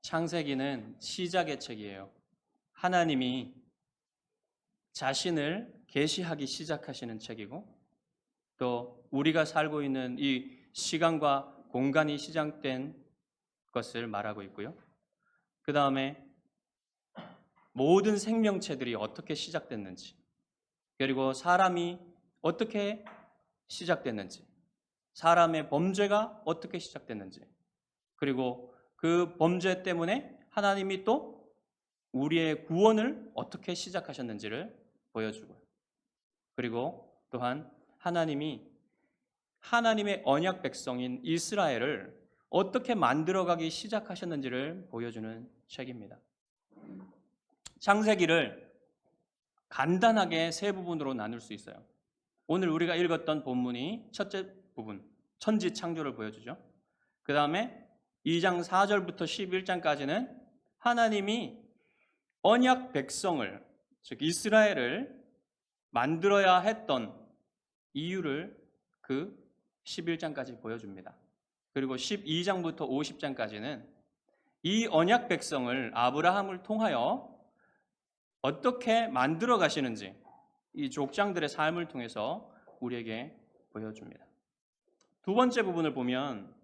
창세기는 시작의 책이에요. 하나님이 자신을 계시하기 시작하시는 책이고, 또 우리가 살고 있는 이 시간과 공간이 시작된 것을 말하고 있고요. 그 다음에 모든 생명체들이 어떻게 시작됐는지, 그리고 사람이 어떻게 시작됐는지, 사람의 범죄가 어떻게 시작됐는지, 그리고 그 범죄 때문에 하나님이 또 우리의 구원을 어떻게 시작하셨는지를 보여주고요. 그리고 또한 하나님이 하나님의 언약 백성인 이스라엘을 어떻게 만들어가기 시작하셨는지를 보여주는 책입니다. 창세기를 간단하게 세 부분으로 나눌 수 있어요. 오늘 우리가 읽었던 본문이 첫째 부분, 천지 창조를 보여주죠. 그 다음에 2장 4절부터 11장까지는 하나님이 언약 백성을, 즉 이스라엘을 만들어야 했던 이유를 그 11장까지 보여줍니다. 그리고 12장부터 50장까지는 이 언약 백성을 아브라함을 통하여 어떻게 만들어 가시는지 이 족장들의 삶을 통해서 우리에게 보여줍니다. 두 번째 부분을 보면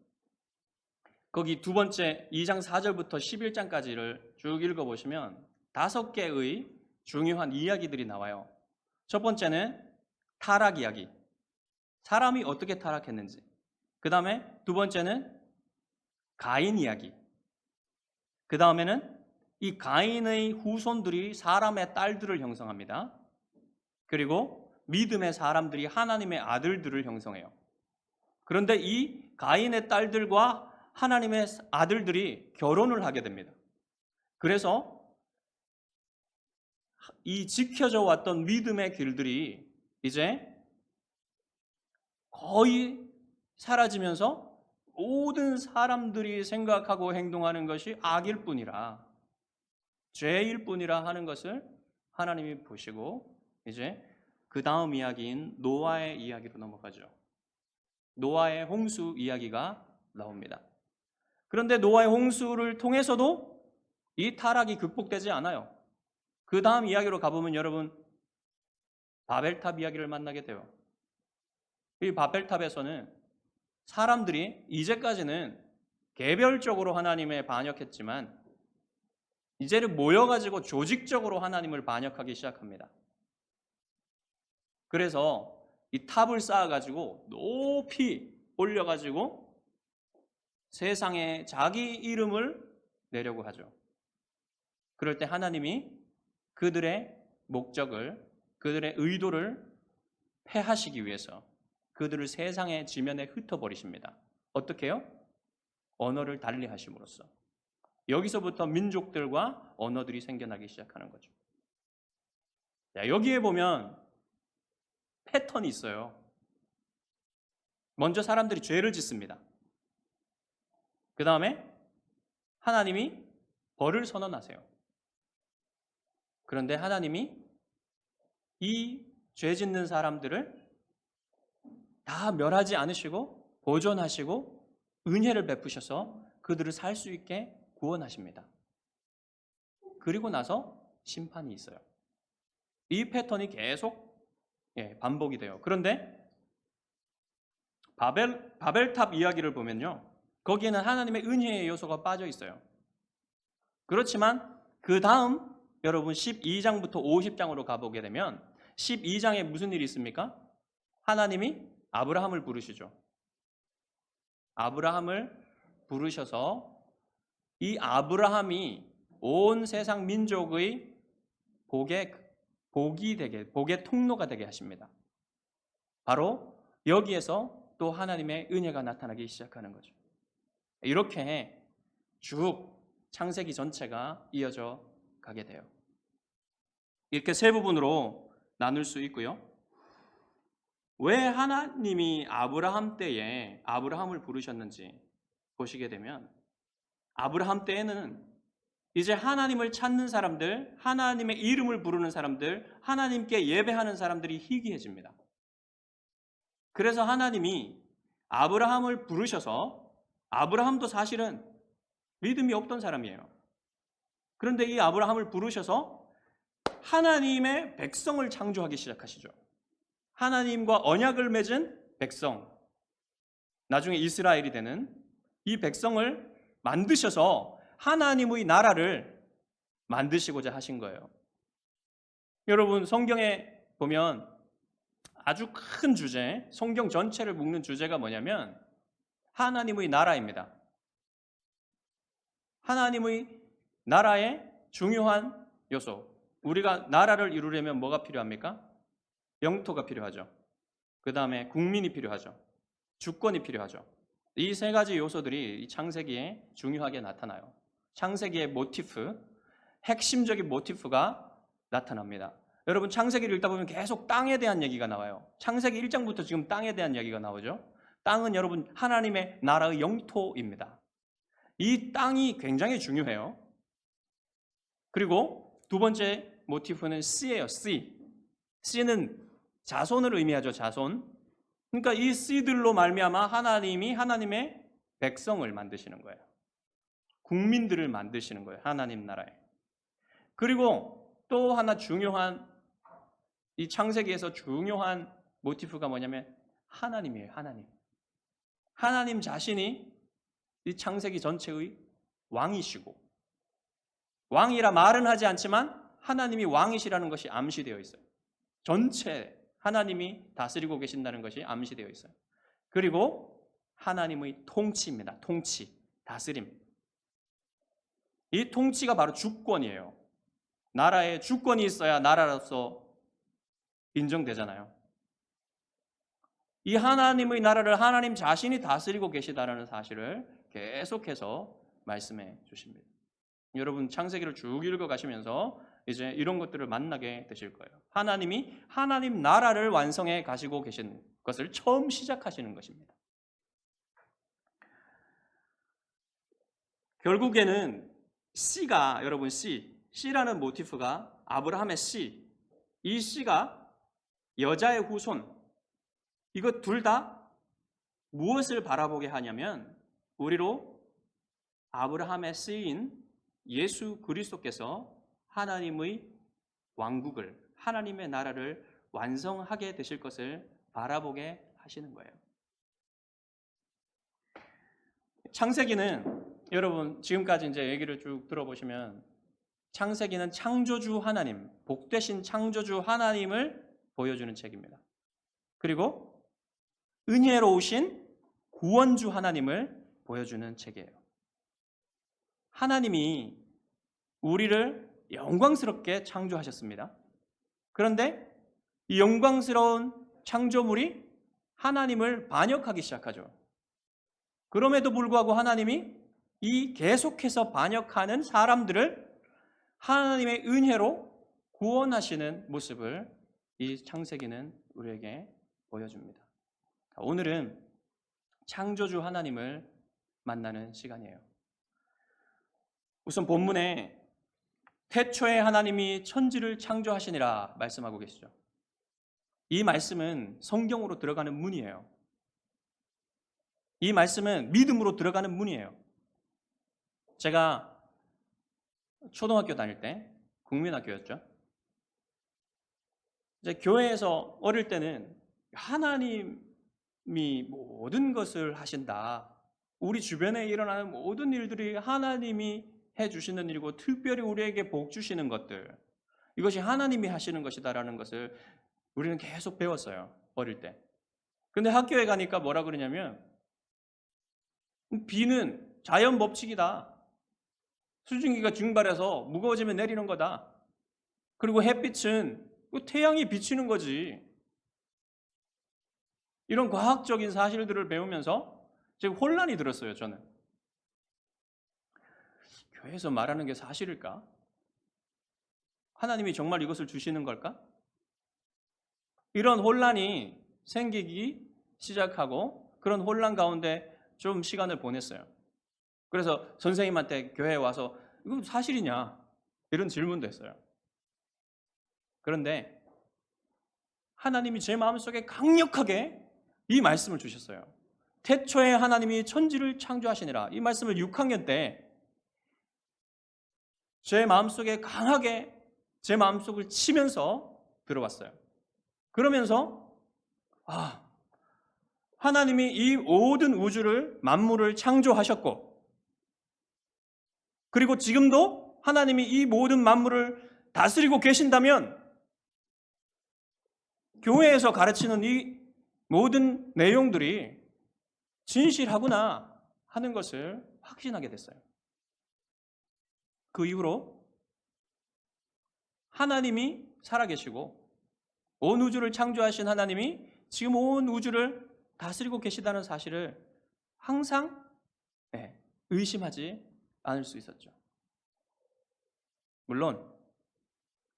거기 두 번째 2장 4절부터 11장까지를 쭉 읽어보시면 5개의 중요한 이야기들이 나와요. 첫 번째는 타락 이야기. 사람이 어떻게 타락했는지. 그 다음에 두 번째는 가인 이야기. 그 다음에는 이 가인의 후손들이 사람의 딸들을 형성합니다. 그리고 믿음의 사람들이 하나님의 아들들을 형성해요. 그런데 이 가인의 딸들과 하나님의 아들들이 결혼을 하게 됩니다. 그래서 이 지켜져 왔던 믿음의 길들이 이제 거의 사라지면서 모든 사람들이 생각하고 행동하는 것이 악일 뿐이라, 죄일 뿐이라 하는 것을 하나님이 보시고 이제 그 다음 이야기인 노아의 이야기로 넘어가죠. 노아의 홍수 이야기가 나옵니다. 그런데 노아의 홍수를 통해서도 이 타락이 극복되지 않아요. 그 다음 이야기로 가보면 여러분 바벨탑 이야기를 만나게 돼요. 이 바벨탑에서는 사람들이 이제까지는 개별적으로 하나님에 반역했지만 이제는 모여가지고 조직적으로 하나님을 반역하기 시작합니다. 그래서 이 탑을 쌓아가지고 높이 올려가지고 세상에 자기 이름을 내려고 하죠. 그럴 때 하나님이 그들의 목적을, 그들의 의도를 패하시기 위해서 그들을 세상의 지면에 흩어버리십니다. 어떻게 해요? 언어를 달리하심으로써. 여기서부터 민족들과 언어들이 생겨나기 시작하는 거죠. 자, 여기에 보면 패턴이 있어요. 먼저 사람들이 죄를 짓습니다. 그 다음에 하나님이 벌을 선언하세요. 그런데 하나님이 이 죄 짓는 사람들을 다 멸하지 않으시고 보존하시고 은혜를 베푸셔서 그들을 살 수 있게 구원하십니다. 그리고 나서 심판이 있어요. 이 패턴이 계속 반복이 돼요. 그런데 바벨탑 이야기를 보면요, 거기에는 하나님의 은혜의 요소가 빠져 있어요. 그렇지만 그 다음 여러분 12장부터 50장으로 가보게 되면 12장에 무슨 일이 있습니까? 하나님이 아브라함을 부르시죠. 아브라함을 부르셔서 이 아브라함이 온 세상 민족의 복이 되게, 복의 통로가 되게 하십니다. 바로 여기에서 또 하나님의 은혜가 나타나기 시작하는 거죠. 이렇게 쭉 창세기 전체가 이어져 가게 돼요. 이렇게 세 부분으로 나눌 수 있고요. 왜 하나님이 아브라함 때에 아브라함을 부르셨는지 보시게 되면 아브라함 때에는 이제 하나님을 찾는 사람들, 하나님의 이름을 부르는 사람들, 하나님께 예배하는 사람들이 희귀해집니다. 그래서 하나님이 아브라함을 부르셔서 아브라함도 사실은 믿음이 없던 사람이에요. 그런데 이 아브라함을 부르셔서 하나님의 백성을 창조하기 시작하시죠. 하나님과 언약을 맺은 백성, 나중에 이스라엘이 되는 이 백성을 만드셔서 하나님의 나라를 만드시고자 하신 거예요. 여러분, 성경에 보면 아주 큰 주제, 성경 전체를 묶는 주제가 뭐냐면 하나님의 나라입니다. 하나님의 나라의 중요한 요소. 우리가 나라를 이루려면 뭐가 필요합니까? 영토가 필요하죠. 그 다음에 국민이 필요하죠. 주권이 필요하죠. 이 세 가지 요소들이 창세기에 중요하게 나타나요. 창세기의 모티프, 핵심적인 모티프가 나타납니다. 여러분, 창세기를 읽다 보면 계속 땅에 대한 얘기가 나와요. 창세기 1장부터 지금 땅에 대한 얘기가 나오죠. 땅은 여러분 하나님의 나라의 영토입니다. 이 땅이 굉장히 중요해요. 그리고 두 번째 모티프는 씨예요. 씨. 씨는 자손을 의미하죠. 자손. 그러니까 이 씨들로 말미암아 하나님이 하나님의 백성을 만드시는 거예요. 국민들을 만드시는 거예요. 하나님 나라에. 그리고 또 하나 중요한, 이 창세기에서 중요한 모티프가 뭐냐면 하나님이에요. 하나님. 하나님 자신이 이 창세기 전체의 왕이시고, 왕이라 말은 하지 않지만 하나님이 왕이시라는 것이 암시되어 있어요. 전체 하나님이 다스리고 계신다는 것이 암시되어 있어요. 그리고 하나님의 통치입니다. 통치, 다스림. 이 통치가 바로 주권이에요. 나라에 주권이 있어야 나라로서 인정되잖아요. 이 하나님의 나라를 하나님 자신이 다스리고 계시다는 사실을 계속해서 말씀해 주십니다. 여러분, 창세기를 쭉 읽어가시면서 이제 이런 것들을 만나게 되실 거예요. 하나님이 하나님 나라를 완성해 가시고 계신 것을 처음 시작하시는 것입니다. 결국에는 씨가, 여러분, 씨라는 모티프가 아브라함의 씨, 이 씨가 여자의 후손, 이것 둘 다 무엇을 바라보게 하냐면 우리로 아브라함의 씨인 예수 그리스도께서 하나님의 왕국을, 하나님의 나라를 완성하게 되실 것을 바라보게 하시는 거예요. 창세기는 여러분 지금까지 이제 얘기를 쭉 들어보시면 창세기는 창조주 하나님, 복되신 창조주 하나님을 보여주는 책입니다. 그리고 은혜로우신 구원주 하나님을 보여주는 책이에요. 하나님이 우리를 영광스럽게 창조하셨습니다. 그런데 이 영광스러운 창조물이 하나님을 반역하기 시작하죠. 그럼에도 불구하고 하나님이 이 계속해서 반역하는 사람들을 하나님의 은혜로 구원하시는 모습을 이 창세기는 우리에게 보여줍니다. 오늘은 창조주 하나님을 만나는 시간이에요. 우선 본문에 태초에 하나님이 천지를 창조하시니라 말씀하고 계시죠. 이 말씀은 성경으로 들어가는 문이에요. 이 말씀은 믿음으로 들어가는 문이에요. 제가 초등학교 다닐 때 국민학교였죠. 이제 교회에서 어릴 때는 하나님이 모든 것을 하신다. 우리 주변에 일어나는 모든 일들이 하나님이 해주시는 일이고 특별히 우리에게 복 주시는 것들, 이것이 하나님이 하시는 것이다라는 것을 우리는 계속 배웠어요. 어릴 때. 근데 학교에 가니까 뭐라 그러냐면 비는 자연 법칙이다. 수증기가 증발해서 무거워지면 내리는 거다. 그리고 햇빛은 태양이 비치는 거지. 이런 과학적인 사실들을 배우면서 지금 혼란이 들었어요. 저는. 교회에서 말하는 게 사실일까? 하나님이 정말 이것을 주시는 걸까? 이런 혼란이 생기기 시작하고 그런 혼란 가운데 좀 시간을 보냈어요. 그래서 선생님한테 교회에 와서 이거 사실이냐? 이런 질문도 했어요. 그런데 하나님이 제 마음속에 강력하게 이 말씀을 주셨어요. 태초에 하나님이 천지를 창조하시니라. 이 말씀을 6학년 때 제 마음속에 강하게 제 마음속을 치면서 들어왔어요. 그러면서 하나님이 이 모든 우주를 만물을 창조하셨고, 그리고 지금도 하나님이 이 모든 만물을 다스리고 계신다면 교회에서 가르치는 이 모든 내용들이 진실하구나 하는 것을 확신하게 됐어요. 그 이후로 하나님이 살아계시고 온 우주를 창조하신 하나님이 지금 온 우주를 다스리고 계시다는 사실을 항상 의심하지 않을 수 있었죠. 물론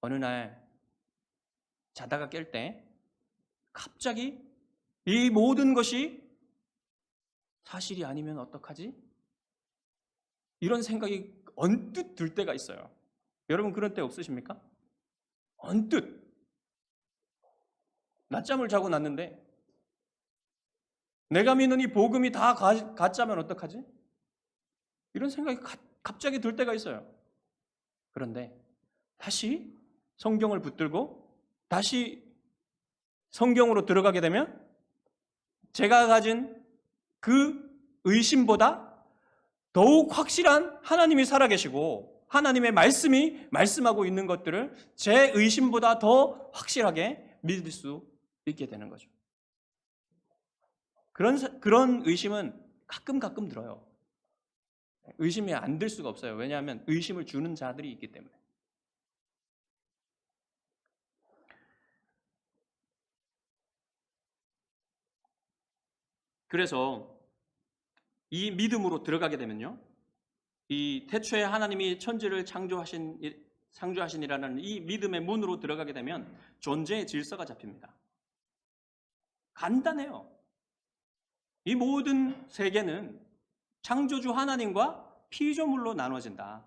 어느 날 자다가 깰 때 갑자기 이 모든 것이 사실이 아니면 어떡하지? 이런 생각이 언뜻 들 때가 있어요. 여러분 그런 때 없으십니까? 언뜻 낮잠을 자고 났는데 내가 믿는 이 복음이 다 가짜면 어떡하지? 이런 생각이 갑자기 들 때가 있어요. 그런데 다시 성경을 붙들고 다시 성경으로 들어가게 되면 제가 가진 그 의심보다 더욱 확실한 하나님이 살아계시고 하나님의 말씀이 말씀하고 있는 것들을 제 의심보다 더 확실하게 믿을 수 있게 되는 거죠. 그런 의심은 가끔 들어요. 의심이 안 들 수가 없어요. 왜냐하면 의심을 주는 자들이 있기 때문에. 그래서 이 믿음으로 들어가게 되면요, 이 태초에 하나님이 천지를 창조하신이라는 이 믿음의 문으로 들어가게 되면 존재의 질서가 잡힙니다. 간단해요. 이 모든 세계는 창조주 하나님과 피조물로 나눠진다.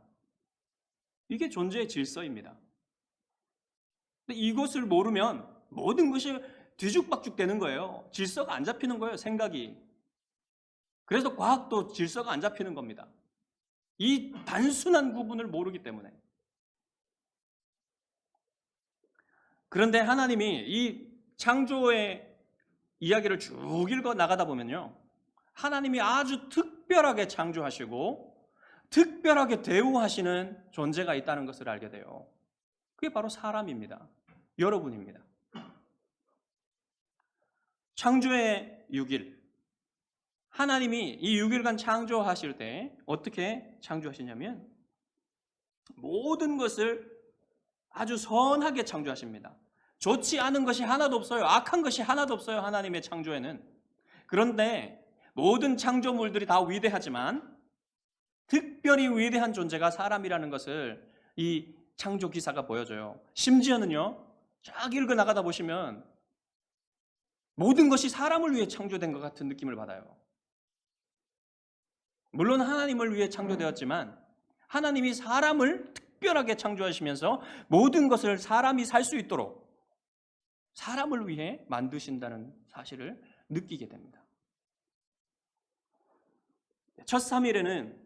이게 존재의 질서입니다. 근데 이것을 모르면 모든 것이 뒤죽박죽 되는 거예요. 질서가 안 잡히는 거예요, 생각이. 그래서 과학도 질서가 안 잡히는 겁니다. 이 단순한 구분을 모르기 때문에. 그런데 하나님이 이 창조의 이야기를 쭉 읽어 나가다 보면요, 하나님이 아주 특별하게 창조하시고 특별하게 대우하시는 존재가 있다는 것을 알게 돼요. 그게 바로 사람입니다. 여러분입니다. 창조의 6일, 하나님이 이 6일간 창조하실 때 어떻게 창조하시냐면 모든 것을 아주 선하게 창조하십니다. 좋지 않은 것이 하나도 없어요. 악한 것이 하나도 없어요, 하나님의 창조에는. 그런데 모든 창조물들이 다 위대하지만 특별히 위대한 존재가 사람이라는 것을 이 창조 기사가 보여줘요. 심지어는요, 쫙 읽어 나가다 보시면 모든 것이 사람을 위해 창조된 것 같은 느낌을 받아요. 물론 하나님을 위해 창조되었지만 하나님이 사람을 특별하게 창조하시면서 모든 것을 사람이 살 수 있도록 사람을 위해 만드신다는 사실을 느끼게 됩니다. 첫 3일에는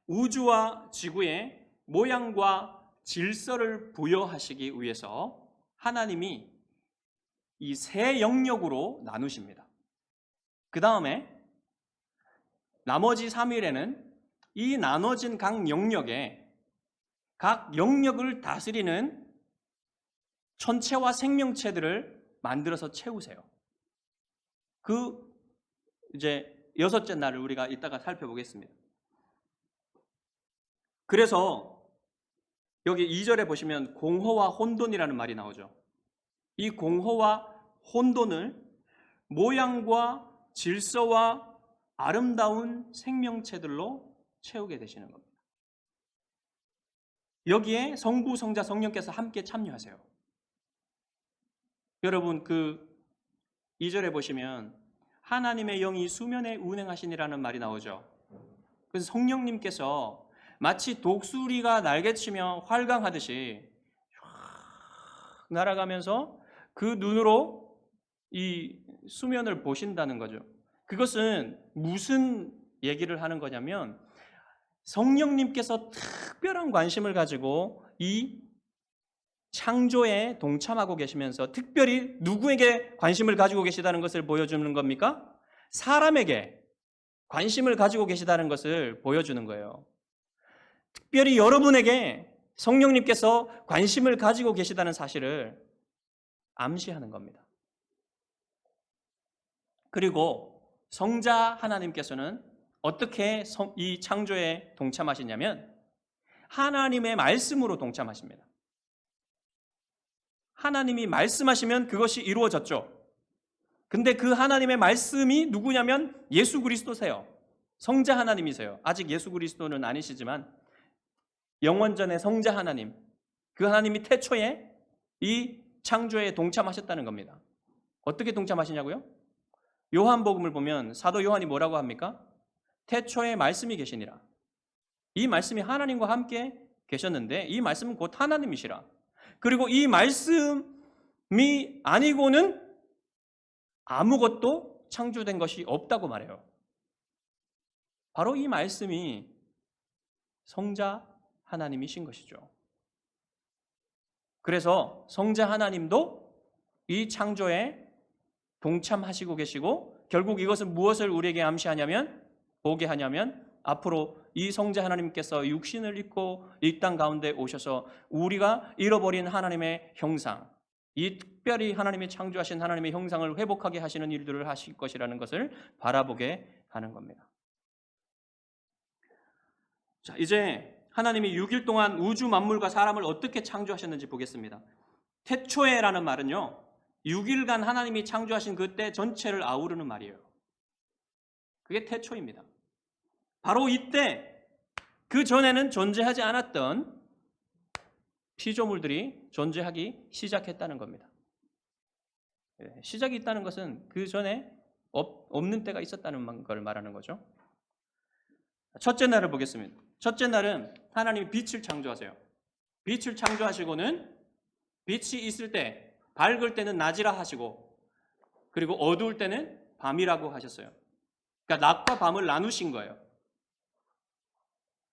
우주와 지구의 모양과 질서를 부여하시기 위해서 하나님이 이 세 영역으로 나누십니다. 그 다음에 나머지 3일에는 이 나눠진 각 영역에 각 영역을 다스리는 천체와 생명체들을 만들어서 채우세요. 이제 6째 날을 우리가 이따가 살펴보겠습니다. 그래서 여기 2절에 보시면 공허와 혼돈이라는 말이 나오죠. 이 공허와 혼돈을 모양과 질서와 아름다운 생명체들로 채우게 되시는 겁니다. 여기에 성부, 성자, 성령께서 함께 참여하세요. 여러분 2절에 보시면 하나님의 영이 수면에 운행하시니라는 말이 나오죠. 그래서 성령님께서 마치 독수리가 날개치며 활강하듯이 날아가면서 그 눈으로 이 수면을 보신다는 거죠. 그것은 무슨 얘기를 하는 거냐면 성령님께서 특별한 관심을 가지고 이 창조에 동참하고 계시면서 특별히 누구에게 관심을 가지고 계시다는 것을 보여주는 겁니까? 사람에게 관심을 가지고 계시다는 것을 보여주는 거예요. 특별히 여러분에게 성령님께서 관심을 가지고 계시다는 사실을 암시하는 겁니다. 그리고 성자 하나님께서는 어떻게 이 창조에 동참하시냐면 하나님의 말씀으로 동참하십니다. 하나님이 말씀하시면 그것이 이루어졌죠. 근데 그 하나님의 말씀이 누구냐면 예수 그리스도세요. 성자 하나님이세요. 아직 예수 그리스도는 아니시지만 영원전의 성자 하나님, 그 하나님이 태초에 이 창조에 동참하셨다는 겁니다. 어떻게 동참하시냐고요? 요한복음을 보면 사도 요한이 뭐라고 합니까? 태초에 말씀이 계시니라. 이 말씀이 하나님과 함께 계셨는데 이 말씀은 곧 하나님이시라. 그리고 이 말씀이 아니고는 아무것도 창조된 것이 없다고 말해요. 바로 이 말씀이 성자 하나님이신 것이죠. 그래서 성자 하나님도 이 창조에 동참하시고 계시고 결국 이것은 무엇을 우리에게 암시하냐면 보게 하냐면 앞으로 이 성자 하나님께서 육신을 입고 이 땅 가운데 오셔서 우리가 잃어버린 하나님의 형상, 이 특별히 하나님이 창조하신 하나님의 형상을 회복하게 하시는 일들을 하실 것이라는 것을 바라보게 하는 겁니다. 자, 이제 하나님이 6일 동안 우주 만물과 사람을 어떻게 창조하셨는지 보겠습니다. 태초에라는 말은요, 6일간 하나님이 창조하신 그때 전체를 아우르는 말이에요. 그게 태초입니다. 바로 이때 그 전에는 존재하지 않았던 피조물들이 존재하기 시작했다는 겁니다. 시작이 있다는 것은 그 전에 없는 때가 있었다는 걸 말하는 거죠. 첫째 날을 보겠습니다. 첫째 날은 하나님이 빛을 창조하세요. 빛을 창조하시고는 빛이 있을 때, 밝을 때는 낮이라 하시고 그리고 어두울 때는 밤이라고 하셨어요. 그러니까 낮과 밤을 나누신 거예요.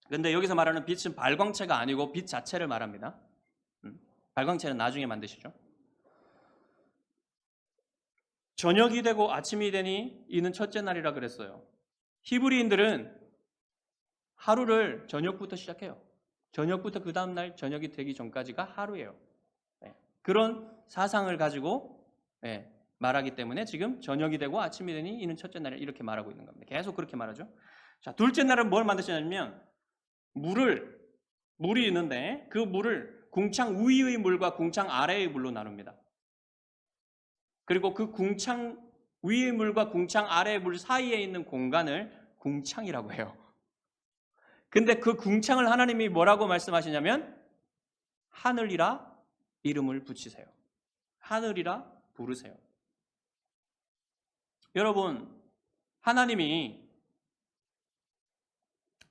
그런데 여기서 말하는 빛은 발광체가 아니고 빛 자체를 말합니다. 발광체는 나중에 만드시죠. 저녁이 되고 아침이 되니 이는 첫째 날이라 그랬어요. 히브리인들은 하루를 저녁부터 시작해요. 저녁부터 그 다음날 저녁이 되기 전까지가 하루예요. 그런 사상을 가지고 말하기 때문에 지금 저녁이 되고 아침이 되니 이는 첫째 날이라 이렇게 말하고 있는 겁니다. 계속 그렇게 말하죠. 자, 둘째 날은 뭘 만드시냐면 물이 있는데 그 물을 궁창 위의 물과 궁창 아래의 물로 나눕니다. 그리고 그 궁창 위의 물과 궁창 아래의 물 사이에 있는 공간을 궁창이라고 해요. 근데 그 궁창을 하나님이 뭐라고 말씀하시냐면 하늘이라 이름을 붙이세요. 하늘이라 부르세요. 여러분, 하나님이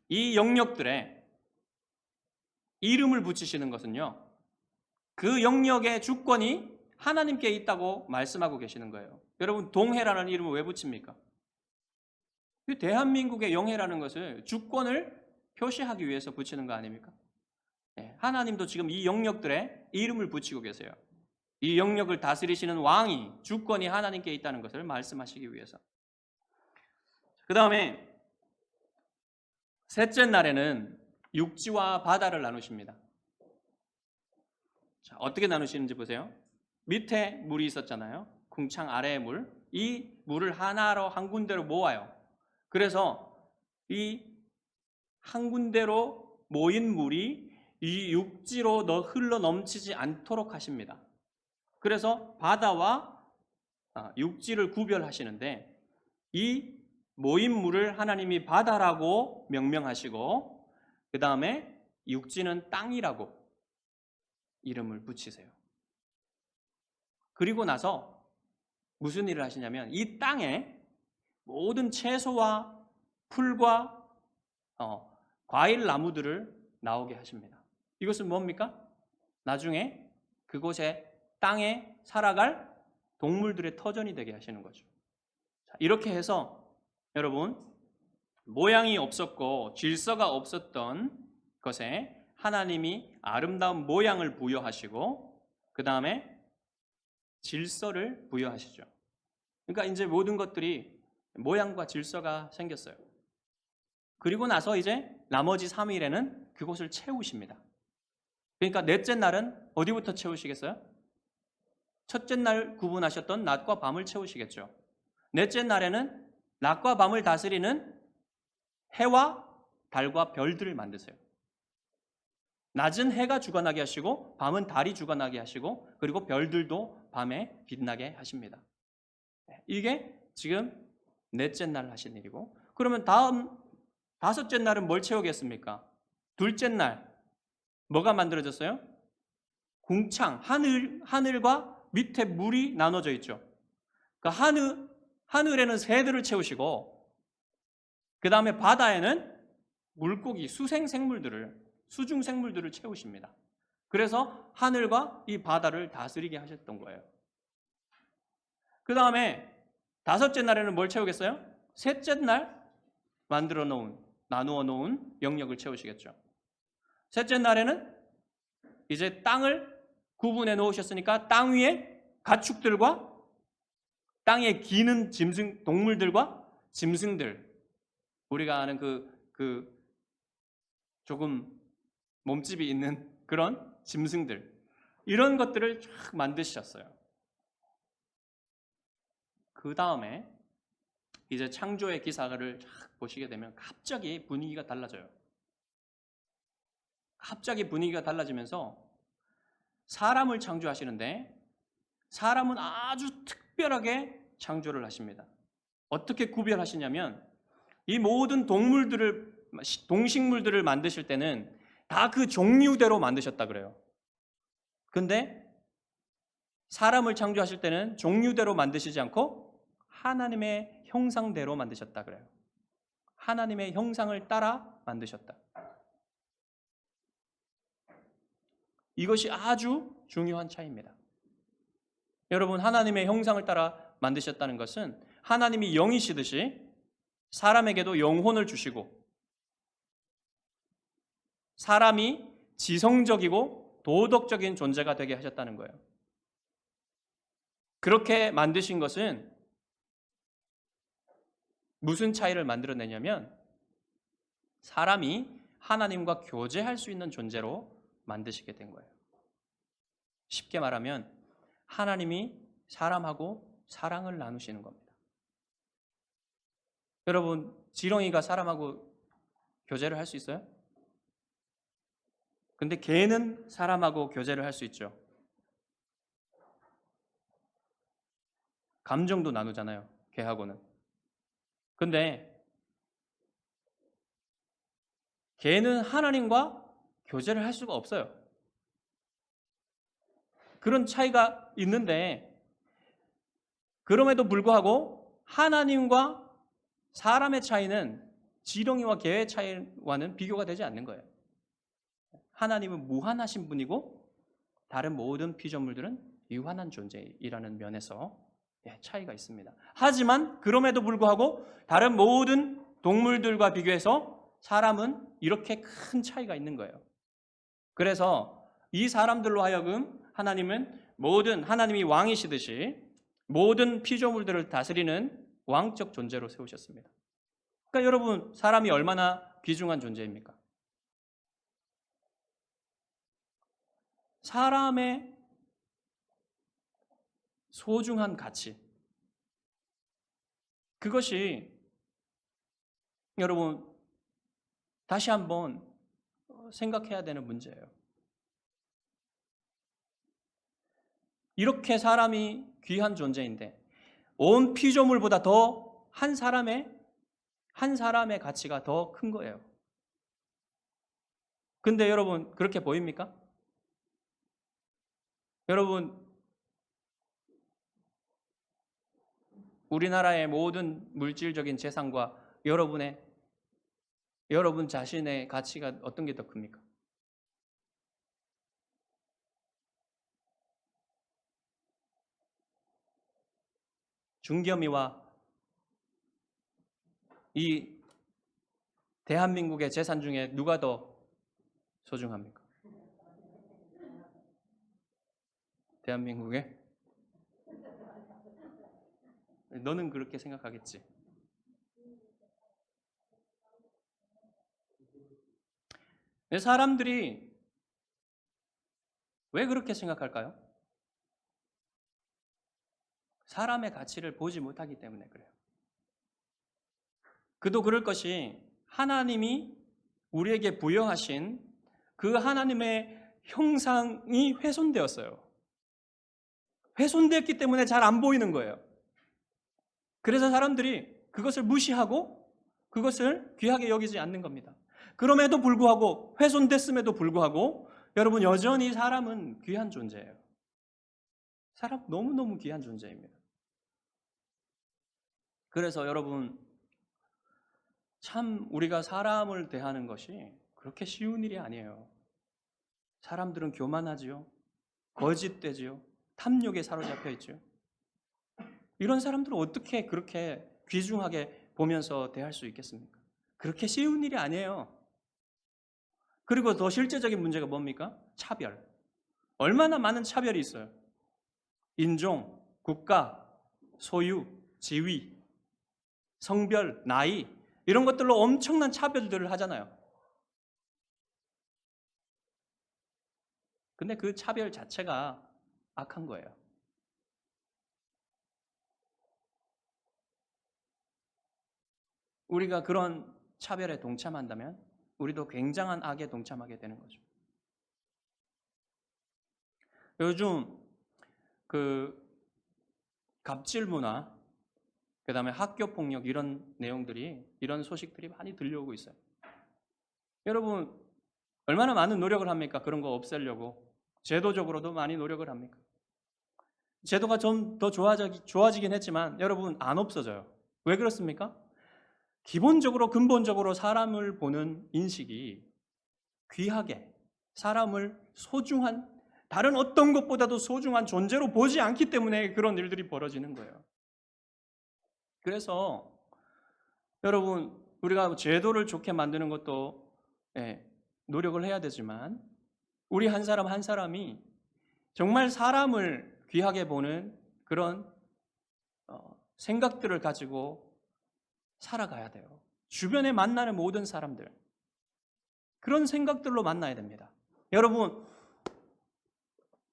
이 영역들에 이름을 붙이시는 것은요, 그 영역의 주권이 하나님께 있다고 말씀하고 계시는 거예요. 여러분, 동해라는 이름을 왜 붙입니까? 대한민국의 영해라는 것을 주권을 표시하기 위해서 붙이는 거 아닙니까? 하나님도 지금 이 영역들에 이름을 붙이고 계세요. 이 영역을 다스리시는 왕이, 주권이 하나님께 있다는 것을 말씀하시기 위해서. 그 다음에 셋째 날에는 육지와 바다를 나누십니다. 자, 어떻게 나누시는지 보세요. 밑에 물이 있었잖아요. 궁창 아래의 물. 이 물을 하나로 한 군데로 모아요. 그래서 이 한 군데로 모인 물이 이 육지로 흘러 넘치지 않도록 하십니다. 그래서 바다와 육지를 구별하시는데 이 모인 물을 하나님이 바다라고 명명하시고 그 다음에 육지는 땅이라고 이름을 붙이세요. 그리고 나서 무슨 일을 하시냐면 이 땅에 모든 채소와 풀과 과일 나무들을 나오게 하십니다. 이것은 뭡니까? 나중에 그곳에 땅에 살아갈 동물들의 터전이 되게 하시는 거죠. 자, 이렇게 해서 여러분 모양이 없었고 질서가 없었던 것에 하나님이 아름다운 모양을 부여하시고 그 다음에 질서를 부여하시죠. 그러니까 이제 모든 것들이 모양과 질서가 생겼어요. 그리고 나서 이제 나머지 3일에는 그곳을 채우십니다. 그러니까 넷째 날은 어디부터 채우시겠어요? 첫째 날 구분하셨던 낮과 밤을 채우시겠죠. 넷째 날에는 낮과 밤을 다스리는 해와 달과 별들을 만드세요. 낮은 해가 주관하게 하시고 밤은 달이 주관하게 하시고 그리고 별들도 밤에 빛나게 하십니다. 이게 지금 넷째 날 하신 일이고, 그러면 다음 다섯째 날은 뭘 채우겠습니까? 둘째 날 뭐가 만들어졌어요? 궁창, 하늘과 밑에 물이 나눠져 있죠. 그러니까 하늘에는 새들을 채우시고 그 다음에 바다에는 물고기, 수중 생물들을 채우십니다. 그래서 하늘과 이 바다를 다스리게 하셨던 거예요. 그 다음에 다섯째 날에는 뭘 채우겠어요? 셋째 날 나누어 놓은 영역을 채우시겠죠. 셋째 날에는 이제 땅을 구분해 놓으셨으니까 땅 위에 가축들과 땅에 기는 동물들과 짐승들, 우리가 아는 그 조금 몸집이 있는 그런 짐승들, 이런 것들을 쫙 만드셨어요. 그 다음에 이제 창조의 기사를 쫙 보시게 되면 갑자기 분위기가 달라져요. 갑자기 분위기가 달라지면서 사람을 창조하시는데 사람은 아주 특별하게 창조를 하십니다. 어떻게 구별하시냐면 이 모든 동식물들을 만드실 때는 다 그 종류대로 만드셨다 그래요. 근데 사람을 창조하실 때는 종류대로 만드시지 않고 하나님의 형상대로 만드셨다 그래요. 하나님의 형상을 따라 만드셨다. 이것이 아주 중요한 차이입니다. 여러분, 하나님의 형상을 따라 만드셨다는 것은 하나님이 영이시듯이 사람에게도 영혼을 주시고 사람이 지성적이고 도덕적인 존재가 되게 하셨다는 거예요. 그렇게 만드신 것은 무슨 차이를 만들어내냐면 사람이 하나님과 교제할 수 있는 존재로 만드시게 된 거예요. 쉽게 말하면 하나님이 사람하고 사랑을 나누시는 겁니다. 여러분, 지렁이가 사람하고 교제를 할 수 있어요? 근데 개는 사람하고 교제를 할 수 있죠. 감정도 나누잖아요, 개하고는. 근데 개는 하나님과 교제를 할 수가 없어요. 그런 차이가 있는데 그럼에도 불구하고 하나님과 사람의 차이는 지렁이와 개의 차이와는 비교가 되지 않는 거예요. 하나님은 무한하신 분이고 다른 모든 피조물들은 유한한 존재이라는 면에서 차이가 있습니다. 하지만 그럼에도 불구하고 다른 모든 동물들과 비교해서 사람은 이렇게 큰 차이가 있는 거예요. 그래서 이 사람들로 하여금 하나님이 왕이시듯이 모든 피조물들을 다스리는 왕적 존재로 세우셨습니다. 그러니까 여러분, 사람이 얼마나 귀중한 존재입니까? 사람의 소중한 가치, 그것이 여러분 다시 한번 생각해야 되는 문제예요. 이렇게 사람이 귀한 존재인데 온 피조물보다 더 한 사람의 가치가 더 큰 거예요. 근데 여러분, 그렇게 보입니까? 여러분, 우리나라의 모든 물질적인 재산과 여러분 자신의 가치가 어떤 게 더 큽니까? 중겸이와 이 대한민국의 재산 중에 누가 더 소중합니까? 대한민국에? 너는 그렇게 생각하겠지. 사람들이 왜 그렇게 생각할까요? 사람의 가치를 보지 못하기 때문에 그래요. 그도 그럴 것이 하나님이 우리에게 부여하신 그 하나님의 형상이 훼손되었어요. 훼손됐기 때문에 잘 안 보이는 거예요. 그래서 사람들이 그것을 무시하고 그것을 귀하게 여기지 않는 겁니다. 그럼에도 불구하고 훼손됐음에도 불구하고 여러분 여전히 사람은 귀한 존재예요. 사람 너무너무 귀한 존재입니다. 그래서 여러분 참 우리가 사람을 대하는 것이 그렇게 쉬운 일이 아니에요. 사람들은 교만하지요. 거짓되지요. 탐욕에 사로잡혀 있죠. 이런 사람들은 어떻게 그렇게 귀중하게 보면서 대할 수 있겠습니까? 그렇게 쉬운 일이 아니에요. 그리고 더 실제적인 문제가 뭡니까? 차별. 얼마나 많은 차별이 있어요. 인종, 국가, 소유, 지위, 성별, 나이 이런 것들로 엄청난 차별들을 하잖아요. 근데 그 차별 자체가 악한 거예요. 우리가 그런 차별에 동참한다면 우리도 굉장한 악에 동참하게 되는 거죠. 요즘 그 갑질 문화, 그 다음에 학교 폭력 이런 내용들이, 이런 소식들이 많이 들려오고 있어요. 여러분, 얼마나 많은 노력을 합니까? 그런 거 없애려고. 제도적으로도 많이 노력을 합니까? 제도가 좀 더 좋아지긴 했지만 여러분 안 없어져요. 왜 그렇습니까? 기본적으로 근본적으로 사람을 보는 인식이 귀하게 사람을 소중한 다른 어떤 것보다도 소중한 존재로 보지 않기 때문에 그런 일들이 벌어지는 거예요. 그래서 여러분 우리가 제도를 좋게 만드는 것도 노력을 해야 되지만 우리 한 사람 한 사람이 정말 사람을 귀하게 보는 그런 생각들을 가지고 살아가야 돼요. 주변에 만나는 모든 사람들 그런 생각들로 만나야 됩니다. 여러분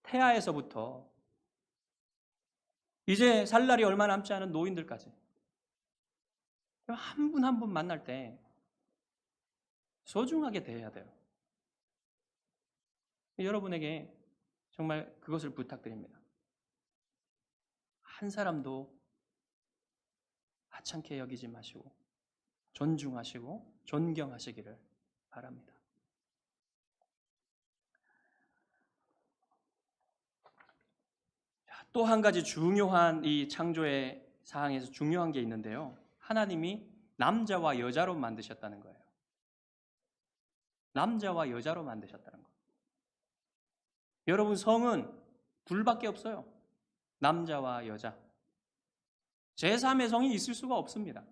태아에서부터 이제 살 날이 얼마 남지 않은 노인들까지 한 분 한 분 만날 때 소중하게 대해야 돼요. 여러분에게 정말 그것을 부탁드립니다. 한 사람도 하찮게 여기지 마시고 존중하시고 존경하시기를 바랍니다. 또 한 가지 중요한 이 창조의 사항에서 중요한 게 있는데요. 하나님이 남자와 여자로 만드셨다는 거예요. 남자와 여자로 만드셨다는 거예요. 여러분 성은 둘밖에 없어요. 남자와 여자. 제3의 성이 있을 수가 없습니다.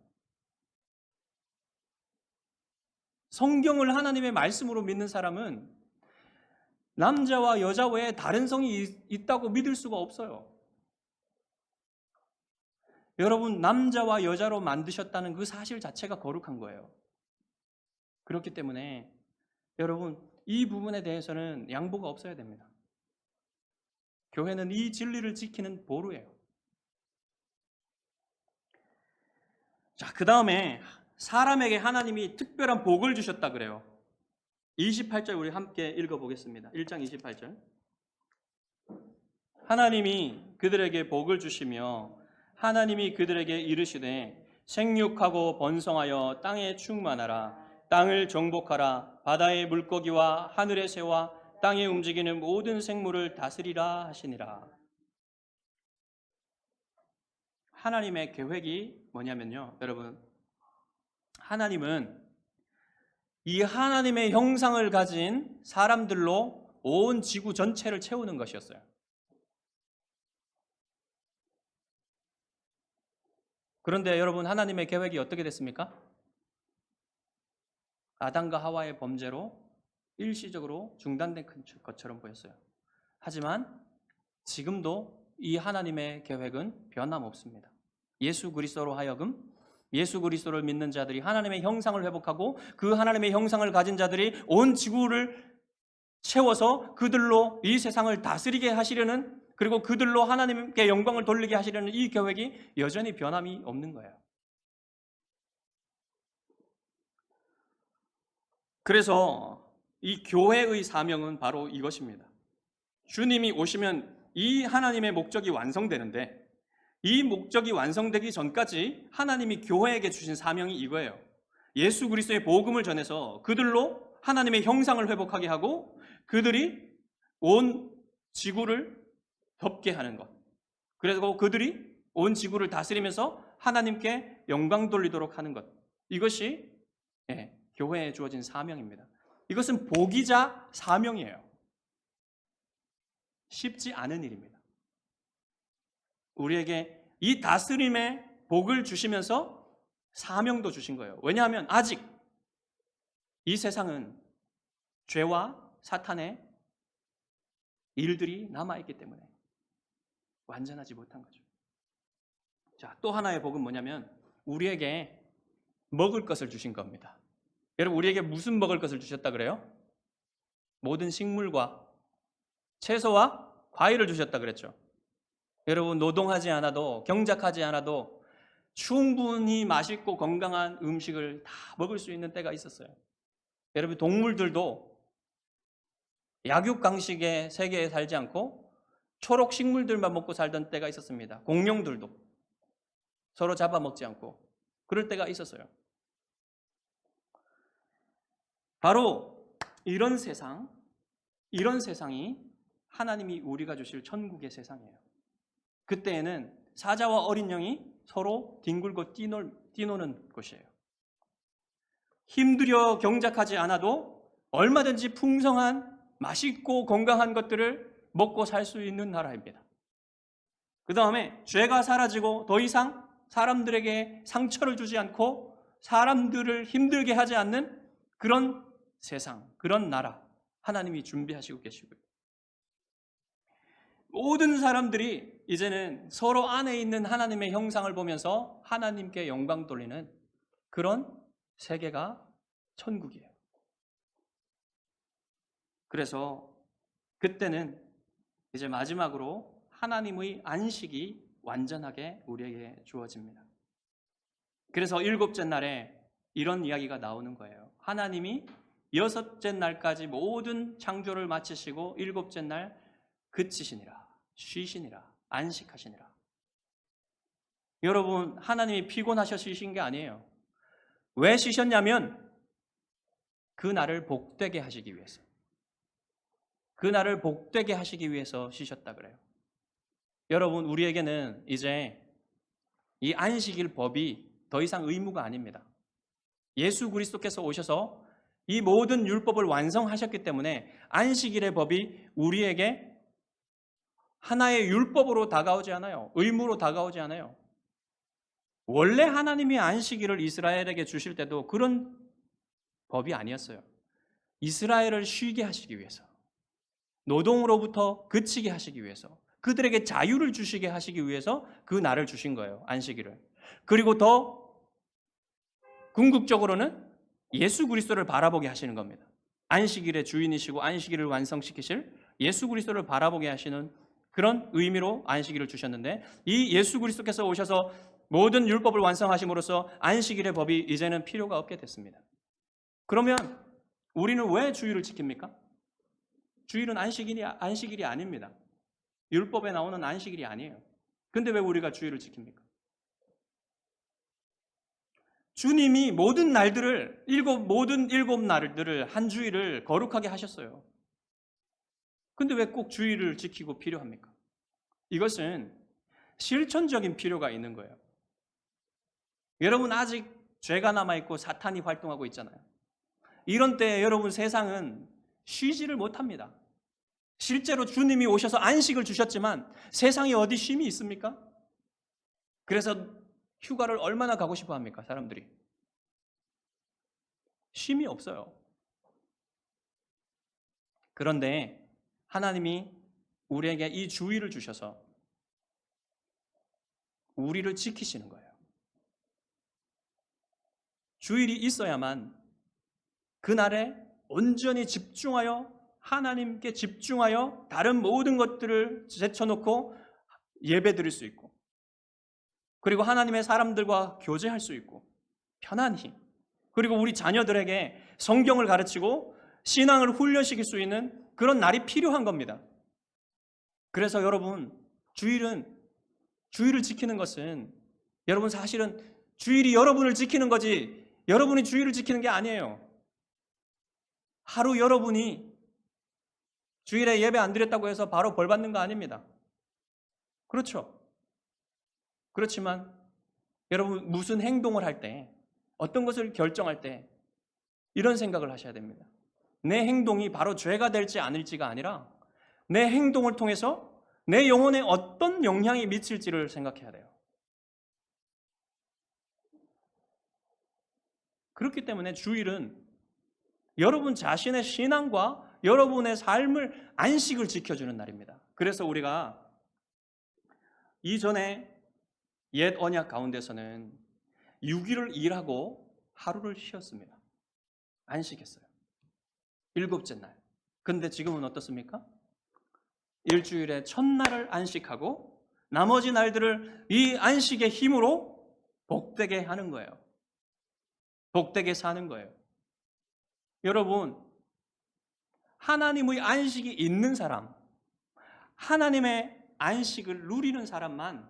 성경을 하나님의 말씀으로 믿는 사람은 남자와 여자 외에 다른 성이 있다고 믿을 수가 없어요. 여러분 남자와 여자로 만드셨다는 그 사실 자체가 거룩한 거예요. 그렇기 때문에 여러분 이 부분에 대해서는 양보가 없어야 됩니다. 교회는 이 진리를 지키는 보루예요. 자, 그 다음에 사람에게 하나님이 특별한 복을 주셨다 그래요. 28절 우리 함께 읽어보겠습니다. 1장 28절. 하나님이 그들에게 복을 주시며 하나님이 그들에게 이르시되 생육하고 번성하여 땅에 충만하라. 땅을 정복하라. 바다의 물고기와 하늘의 새와 땅에 움직이는 모든 생물을 다스리라 하시니라. 하나님의 계획이 뭐냐면요. 여러분 하나님은 이 하나님의 형상을 가진 사람들로 온 지구 전체를 채우는 것이었어요. 그런데 여러분 하나님의 계획이 어떻게 됐습니까? 아담과 하와의 범죄로 일시적으로 중단된 것처럼 보였어요. 하지만 지금도 이 하나님의 계획은 변함없습니다. 예수 그리스도로 하여금 예수 그리스도를 믿는 자들이 하나님의 형상을 회복하고 그 하나님의 형상을 가진 자들이 온 지구를 채워서 그들로 이 세상을 다스리게 하시려는, 그리고 그들로 하나님께 영광을 돌리게 하시려는 이 계획이 여전히 변함이 없는 거예요. 그래서 이 교회의 사명은 바로 이것입니다. 주님이 오시면 이 하나님의 목적이 완성되는데, 이 목적이 완성되기 전까지 하나님이 교회에게 주신 사명이 이거예요. 예수 그리스도의 복음을 전해서 그들로 하나님의 형상을 회복하게 하고 그들이 온 지구를 덮게 하는 것. 그리고 그들이 온 지구를 다스리면서 하나님께 영광 돌리도록 하는 것. 이것이 교회에 주어진 사명입니다. 이것은 복이자 사명이에요. 쉽지 않은 일입니다. 우리에게 이 다스림의 복을 주시면서 사명도 주신 거예요. 왜냐하면 아직 이 세상은 죄와 사탄의 일들이 남아있기 때문에 완전하지 못한 거죠. 자, 또 하나의 복은 뭐냐면 우리에게 먹을 것을 주신 겁니다. 여러분, 우리에게 무슨 먹을 것을 주셨다 그래요? 모든 식물과 채소와 과일을 주셨다 그랬죠. 여러분, 노동하지 않아도, 경작하지 않아도 충분히 맛있고 건강한 음식을 다 먹을 수 있는 때가 있었어요. 여러분, 동물들도 약육강식의 세계에 살지 않고 초록 식물들만 먹고 살던 때가 있었습니다. 공룡들도 서로 잡아먹지 않고 그럴 때가 있었어요. 바로 이런 세상이 하나님이 우리가 주실 천국의 세상이에요. 그때에는 사자와 어린 양이 서로 뒹굴고 뛰노는 곳이에요. 힘들여 경작하지 않아도 얼마든지 풍성한 맛있고 건강한 것들을 먹고 살 수 있는 나라입니다. 그 다음에 죄가 사라지고 더 이상 사람들에게 상처를 주지 않고 사람들을 힘들게 하지 않는 그런 세상, 그런 나라 하나님이 준비하시고 계시고요. 모든 사람들이 이제는 서로 안에 있는 하나님의 형상을 보면서 하나님께 영광 돌리는 그런 세계가 천국이에요. 그래서 그때는 이제 마지막으로 하나님의 안식이 완전하게 우리에게 주어집니다. 그래서 일곱째 날에 이런 이야기가 나오는 거예요. 하나님이 여섯째 날까지 모든 창조를 마치시고 일곱째 날 그치시니라, 쉬시니라, 안식하시니라. 여러분, 하나님이 피곤하셔서 쉬신 게 아니에요. 왜 쉬셨냐면 그 날을 복되게 하시기 위해서. 그 날을 복되게 하시기 위해서 쉬셨다 그래요. 여러분, 우리에게는 이제 이 안식일 법이 더 이상 의무가 아닙니다. 예수 그리스도께서 오셔서 이 모든 율법을 완성하셨기 때문에 안식일의 법이 우리에게 하나의 율법으로 다가오지 않아요. 의무로 다가오지 않아요. 원래 하나님이 안식일을 이스라엘에게 주실 때도 그런 법이 아니었어요. 이스라엘을 쉬게 하시기 위해서, 노동으로부터 그치게 하시기 위해서, 그들에게 자유를 주시게 하시기 위해서 그 날을 주신 거예요. 안식일을. 그리고 더 궁극적으로는 예수 그리스도를 바라보게 하시는 겁니다. 안식일의 주인이시고 안식일을 완성시키실 예수 그리스도를 바라보게 하시는 그런 의미로 안식일을 주셨는데, 이 예수 그리스도께서 오셔서 모든 율법을 완성하심으로써 안식일의 법이 이제는 필요가 없게 됐습니다. 그러면 우리는 왜 주일을 지킵니까? 주일은 안식일이 아닙니다. 율법에 나오는 안식일이 아니에요. 근데 왜 우리가 주일을 지킵니까? 주님이 모든 날들을 모든 일곱 날들을 한 주일을 거룩하게 하셨어요. 근데 왜 꼭 주일을 지키고 필요합니까? 이것은 실천적인 필요가 있는 거예요. 여러분, 아직 죄가 남아있고 사탄이 활동하고 있잖아요. 이런 때 여러분, 세상은 쉬지를 못합니다. 실제로 주님이 오셔서 안식을 주셨지만 세상에 어디 쉼이 있습니까? 그래서 휴가를 얼마나 가고 싶어 합니까, 사람들이? 쉼이 없어요. 그런데 하나님이 우리에게 이 주의를 주셔서 우리를 지키시는 거예요. 주일이 있어야만 그날에 온전히 집중하여 하나님께 집중하여 다른 모든 것들을 제쳐놓고 예배 드릴 수 있고, 그리고 하나님의 사람들과 교제할 수 있고 편안히, 그리고 우리 자녀들에게 성경을 가르치고 신앙을 훈련시킬 수 있는 그런 날이 필요한 겁니다. 그래서 여러분, 주일을 지키는 것은 여러분 사실은 주일이 여러분을 지키는 거지 여러분이 주일을 지키는 게 아니에요. 하루 여러분이 주일에 예배 안 드렸다고 해서 바로 벌 받는 거 아닙니다. 그렇죠. 그렇지만 여러분 무슨 행동을 할 때, 어떤 것을 결정할 때 이런 생각을 하셔야 됩니다. 내 행동이 바로 죄가 될지 아닐지가 아니라 내 행동을 통해서 내 영혼에 어떤 영향이 미칠지를 생각해야 돼요. 그렇기 때문에 주일은 여러분 자신의 신앙과 여러분의 삶을 안식을 지켜주는 날입니다. 그래서 우리가 이전에 옛 언약 가운데서는 6일을 일하고 하루를 쉬었습니다. 안식했어요. 7째 날. 근데 지금은 어떻습니까? 일주일의 첫날을 안식하고 나머지 날들을 이 안식의 힘으로 복되게 하는 거예요. 복되게 사는 거예요. 여러분, 하나님의 안식이 있는 사람, 하나님의 안식을 누리는 사람만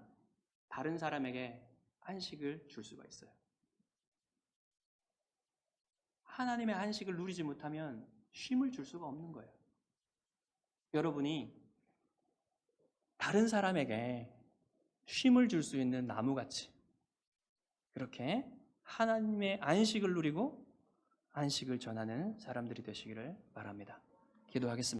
다른 사람에게 안식을 줄 수가 있어요. 하나님의 안식을 누리지 못하면 쉼을 줄 수가 없는 거예요. 여러분이 다른 사람에게 쉼을 줄 수 있는 나무같이 그렇게 하나님의 안식을 누리고 안식을 전하는 사람들이 되시기를 바랍니다. 기도하겠습니다.